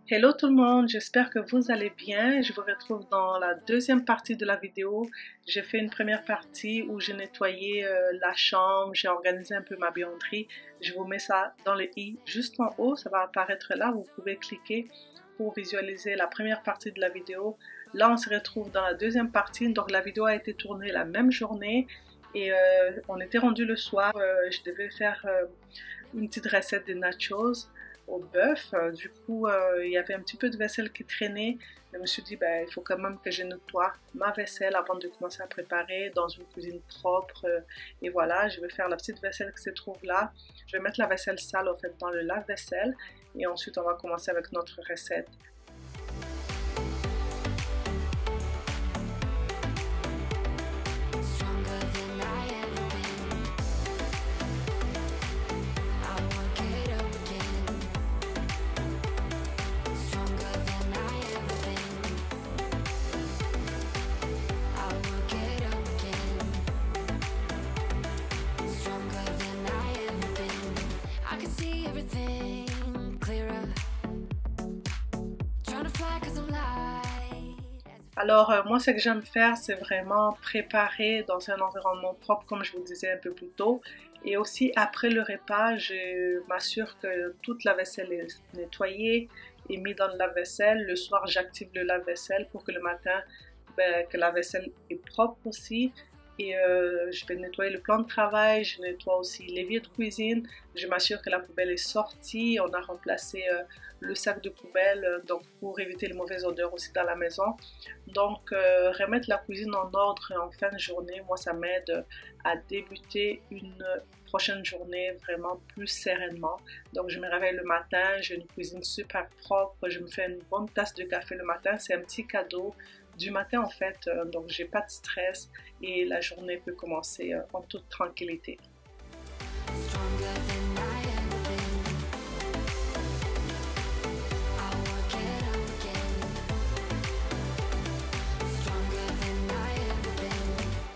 Hello tout le monde, j'espère que vous allez bien. Je vous retrouve dans la deuxième partie de la vidéo. J'ai fait une première partie où j'ai nettoyé la chambre, j'ai organisé un peu ma buanderie. Je vous mets ça dans le i juste en haut, ça va apparaître là. Vous pouvez cliquer pour visualiser la première partie de la vidéo. Là, on se retrouve dans la deuxième partie. Donc la vidéo a été tournée la même journée et on était rendu le soir. Je devais faire une petite recette de nachos au bœuf. Du coup, il y avait un petit peu de vaisselle qui traînait. Je me suis dit, ben, il faut quand même que je nettoie ma vaisselle avant de commencer à préparer dans une cuisine propre. Et voilà, je vais faire la petite vaisselle qui se trouve là. Je vais mettre la vaisselle sale, en fait, dans le lave-vaisselle. Et ensuite, on va commencer avec notre recette. Alors, moi, ce que j'aime faire, c'est vraiment préparer dans un environnement propre, comme je vous disais un peu plus tôt. Et aussi, après le repas, je m'assure que toute la vaisselle est nettoyée et mise dans le lave-vaisselle. Le soir, j'active le lave-vaisselle pour que le matin, que la vaisselle est propre aussi. Et je vais nettoyer le plan de travail, je nettoie aussi l'évier de cuisine, je m'assure que la poubelle est sortie, on a remplacé le sac de poubelle donc pour éviter les mauvaises odeurs aussi dans la maison. Donc remettre la cuisine en ordre en fin de journée, moi ça m'aide à débuter une prochaine journée vraiment plus sereinement. Donc je me réveille le matin, j'ai une cuisine super propre, je me fais une bonne tasse de café le matin, c'est un petit cadeau du matin en fait, donc j'ai pas de stress et la journée peut commencer en toute tranquillité.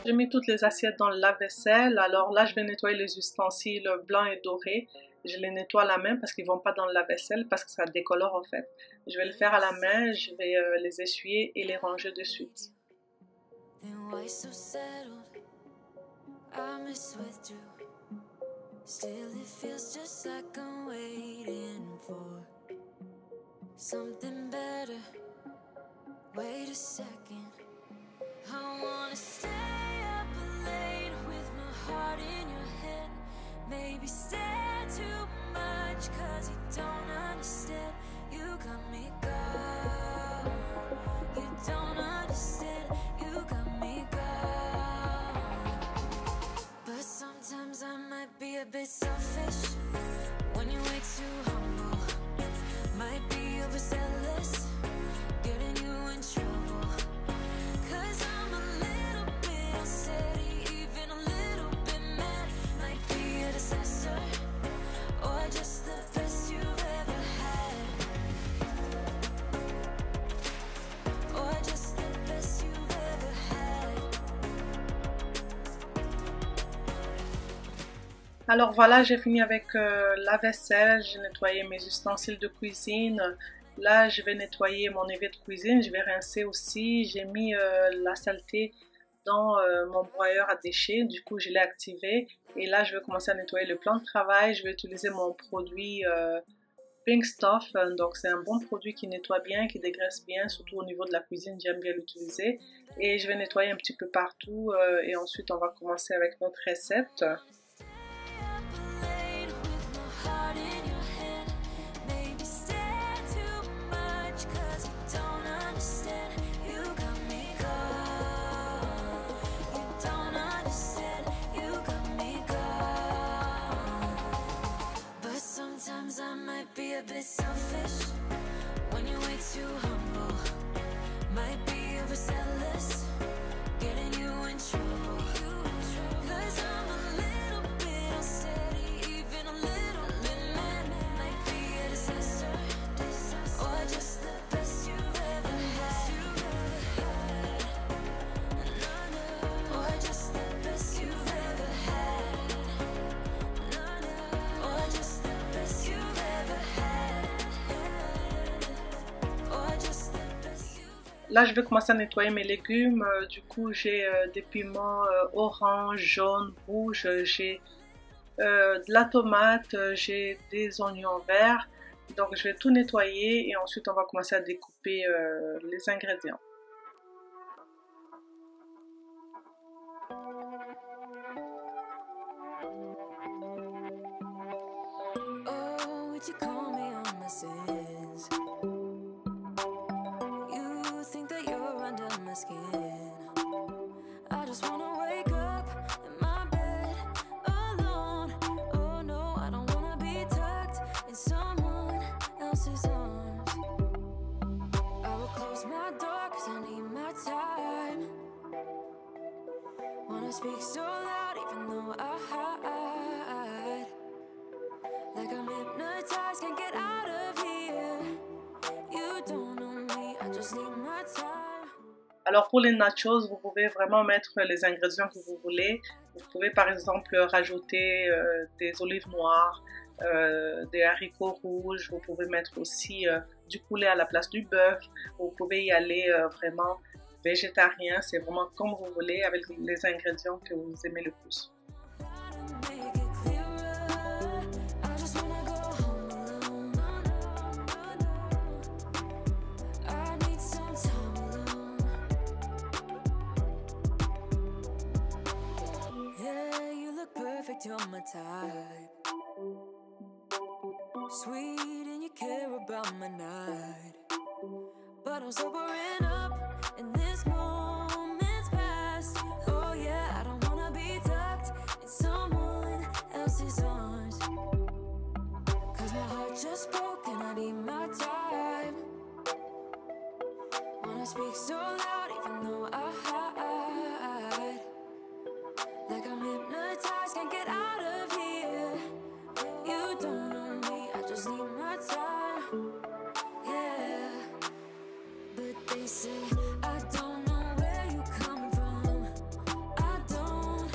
J'ai mis toutes les assiettes dans le lave-vaisselle, alors là je vais nettoyer les ustensiles blancs et dorés. Je les nettoie à la main parce qu'ils ne vont pas dans le lave-vaisselle parce que ça décolore en fait. Je vais le faire à la main, je vais les essuyer et les ranger de suite. Maybe stare too much cause you don't understand. You got me gone. You don't understand. You got me gone. But sometimes I might be a bit selfish. When you're way too humble, might be overzealous, getting you in trouble. Cause I'm a little bit unsteady, even a little bit mad. Might be a disaster, or just the best you've ever had. Or just the best you've ever had. Alors voilà, j'ai fini avec la vaisselle, j'ai nettoyé mes ustensiles de cuisine. Là, je vais nettoyer mon évier de cuisine, je vais rincer aussi. J'ai mis la saleté dans mon broyeur à déchets, du coup je l'ai activé. Et là, je vais commencer à nettoyer le plan de travail. Je vais utiliser mon produit Pink Stuff, donc c'est un bon produit qui nettoie bien, qui dégraisse bien, surtout au niveau de la cuisine, j'aime bien l'utiliser. Et je vais nettoyer un petit peu partout et ensuite on va commencer avec notre recette. Be a bit selfish when you're way too humble. Might be overzealous, getting you in trouble. Cause I'm a little bit unsteady, even a little bit mad. Might be a disaster, or just the best you've ever had. Or just the best you've ever had. Or just the best you've ever had. Là, je vais commencer à nettoyer mes légumes. Du coup, j'ai des piments orange, jaune, rouge, j'ai de la tomate, j'ai des oignons verts. Donc, je vais tout nettoyer et ensuite, on va commencer à découper les ingrédients. Oh, would you call me on my sins? You think that you're under my skin. I just wanna wake up in my bed alone. Oh no, I don't wanna be tucked in someone else's arms. I will close my door 'cause I need my time. Wanna speak so loud even though I hide. Like I'm hypnotized, can't get out of here. You don't know me, I just need my time. Alors pour les nachos, vous pouvez vraiment mettre les ingrédients que vous voulez. Vous pouvez par exemple rajouter des olives noires, des haricots rouges. Vous pouvez mettre aussi du poulet à la place du bœuf. Vous pouvez y aller vraiment végétarien. C'est vraiment comme vous voulez avec les ingrédients que vous aimez le plus. You're my type, sweet and you care about my night, but I'm sobering up and this moment's past. Oh yeah, I don't wanna be tucked in someone else's arms, 'cause my heart just broke and I need my time. Wanna speak so loud even though I hide. Like I'm hypnotized, can't get out of here. You don't know me, I just need my time. Yeah, but they say I don't know where you come from. I don't.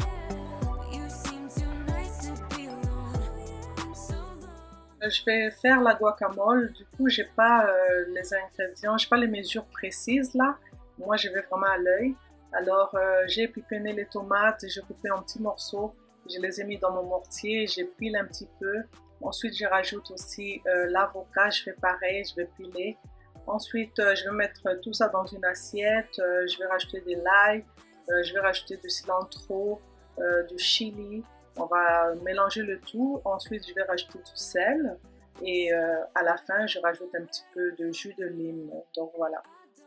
You seem too nice to be alone. So long. Je vais faire la guacamole. Du coup, j'ai pas les ingrédients, j'ai pas les mesures précises là. Moi, je vais vraiment à l'œil. Alors, j'ai pipéné les tomates, j'ai coupé en petits morceaux, je les ai mis dans mon mortier, j'ai pilé un petit peu. Ensuite, je rajoute aussi l'avocat, je fais pareil, je vais piler. Ensuite, je vais mettre tout ça dans une assiette, je vais rajouter de l'ail, je vais rajouter du cilantro, du chili. On va mélanger le tout. Ensuite, je vais rajouter du sel et à la fin, je rajoute un petit peu de jus de lime. Donc voilà.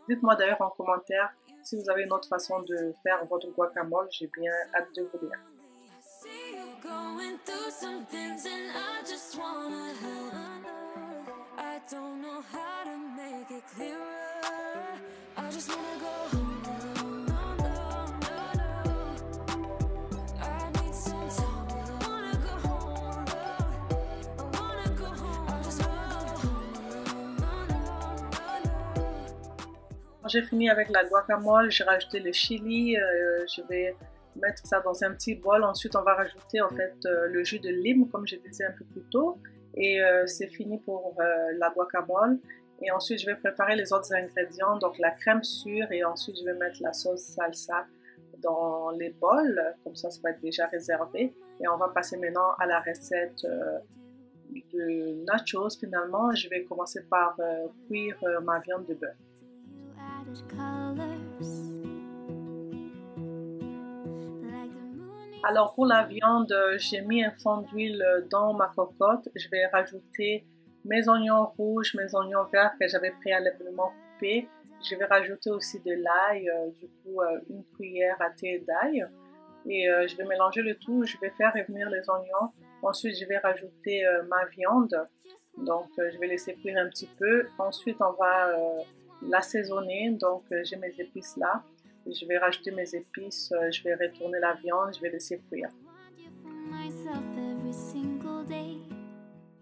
Dites-moi d'ailleurs en commentaire si vous avez une autre façon de faire votre guacamole, j'ai bien hâte de vous lire. See you going through some things and I just wanna help. I don't know how to make it clearer. I just wanna go home alone. I need some time. I wanna go home alone. I wanna go home. I just wanna go home. Quand j'ai fini avec la guacamole, j'ai rajouté le chili, je vais mettre ça dans un petit bol. Ensuite, on va rajouter en fait le jus de lime, comme je disais un peu plus tôt. Et c'est fini pour la guacamole. Et ensuite, je vais préparer les autres ingrédients, donc la crème sûre. Et ensuite, je vais mettre la sauce salsa dans les bols. Comme ça va être déjà réservé. Et on va passer maintenant à la recette de nachos. Finalement, je vais commencer par cuire ma viande de bœuf. Alors pour la viande, j'ai mis un fond d'huile dans ma cocotte. Je vais rajouter mes oignons rouges, mes oignons verts que j'avais préalablement coupés. Je vais rajouter aussi de l'ail, du coup une cuillère à thé d'ail. Et je vais mélanger le tout, je vais faire revenir les oignons. Ensuite, je vais rajouter ma viande. Donc, je vais laisser cuire un petit peu. Ensuite, on va l'assaisonner. Donc, j'ai mes épices là. Je vais rajouter mes épices, je vais retourner la viande, je vais laisser cuire.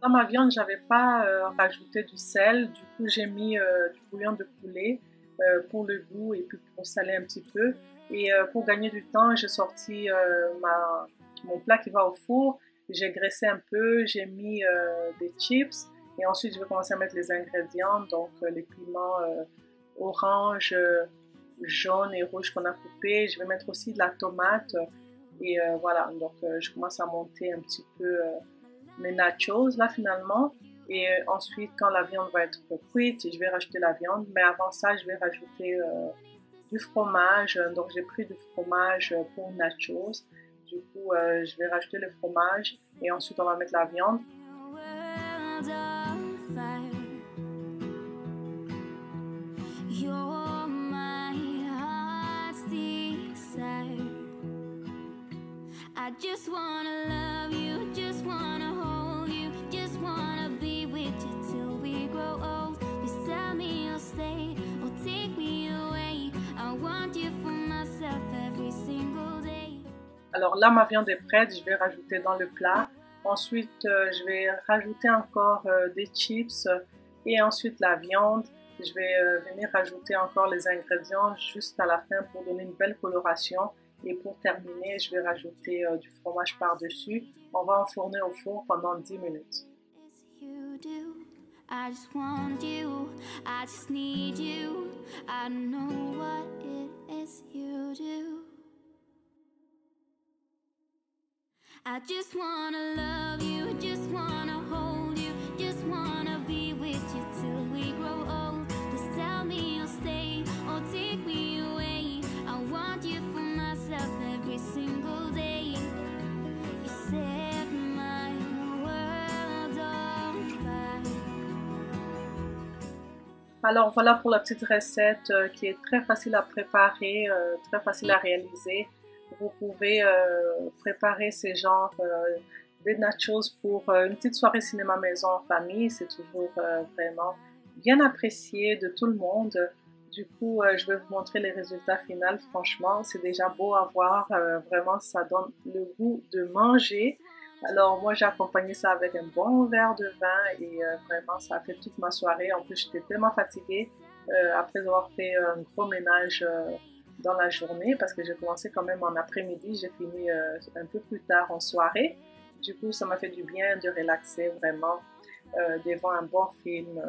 Dans ma viande, j'avais pas rajouté du sel. Du coup, j'ai mis du bouillon de poulet pour le goût et puis pour saler un petit peu. Et pour gagner du temps, j'ai sorti mon plat qui va au four. J'ai graissé un peu, j'ai mis des chips. Et ensuite, je vais commencer à mettre les ingrédients, donc les piments orange, jaune et rouge qu'on a coupé. Je vais mettre aussi de la tomate. Et voilà, donc je commence à monter un petit peu mes nachos là finalement. Et ensuite, quand la viande va être cuite, je vais rajouter la viande. Mais avant ça, je vais rajouter du fromage. Donc j'ai pris du fromage pour nachos. Du coup, je vais rajouter le fromage et ensuite on va mettre la viande. World on fire. You're my heart's desire. I just wanna love you, just wanna hold you, just wanna be with you till we grow old. Just tell me you'll stay or take me away. I want you for myself every single day. Alors là, ma viande est prête, je vais rajouter dans le plat. Ensuite, je vais rajouter encore des chips et ensuite la viande. Je vais venir rajouter encore les ingrédients juste à la fin pour donner une belle coloration. Et pour terminer, je vais rajouter du fromage par-dessus. On va enfourner au four pendant 10 minutes. You do. I just want you. I just need you. I know what it is you do. I just wanna love you, just wanna hold you, just wanna be with you till we grow old. Just tell me you'll stay or take me away. I want you for myself every single day. You set my world on fire. Alors voilà pour la petite recette qui est très facile à préparer, très facile à réaliser. Vous pouvez préparer ces genres des nachos pour une petite soirée cinéma maison en famille. C'est toujours vraiment bien apprécié de tout le monde. Du coup, je vais vous montrer les résultats finaux. Franchement, c'est déjà beau à voir. Vraiment, ça donne le goût de manger. Alors moi, j'ai accompagné ça avec un bon verre de vin et vraiment, ça a fait toute ma soirée. En plus, j'étais tellement fatiguée après avoir fait un gros ménage dans la journée parce que j'ai commencé quand même en après-midi. J'ai fini un peu plus tard en soirée. Du coup, ça m'a fait du bien de relaxer vraiment devant un bon film.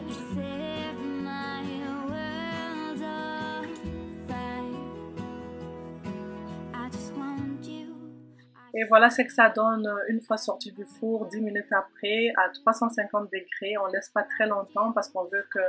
You set my world on fire. I just want you. Et voilà ce que ça donne une fois sorti du four, 10 minutes après, à 350 degrés. On ne laisse pas très longtemps parce qu'on veut que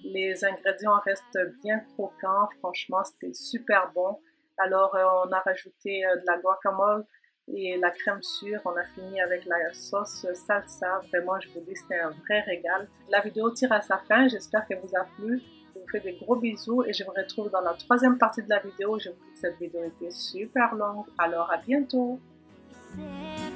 les ingrédients restent bien croquants. Franchement, c'était super bon. Alors, on a rajouté de la guacamole et la crème sûre. On a fini avec la sauce salsa. Vraiment, je vous dis, c'était un vrai régal. La vidéo tire à sa fin. J'espère qu'elle vous a plu. Je vous fais des gros bisous et je vous retrouve dans la troisième partie de la vidéo. Je vous dis que cette vidéo était super longue. Alors, à bientôt! Set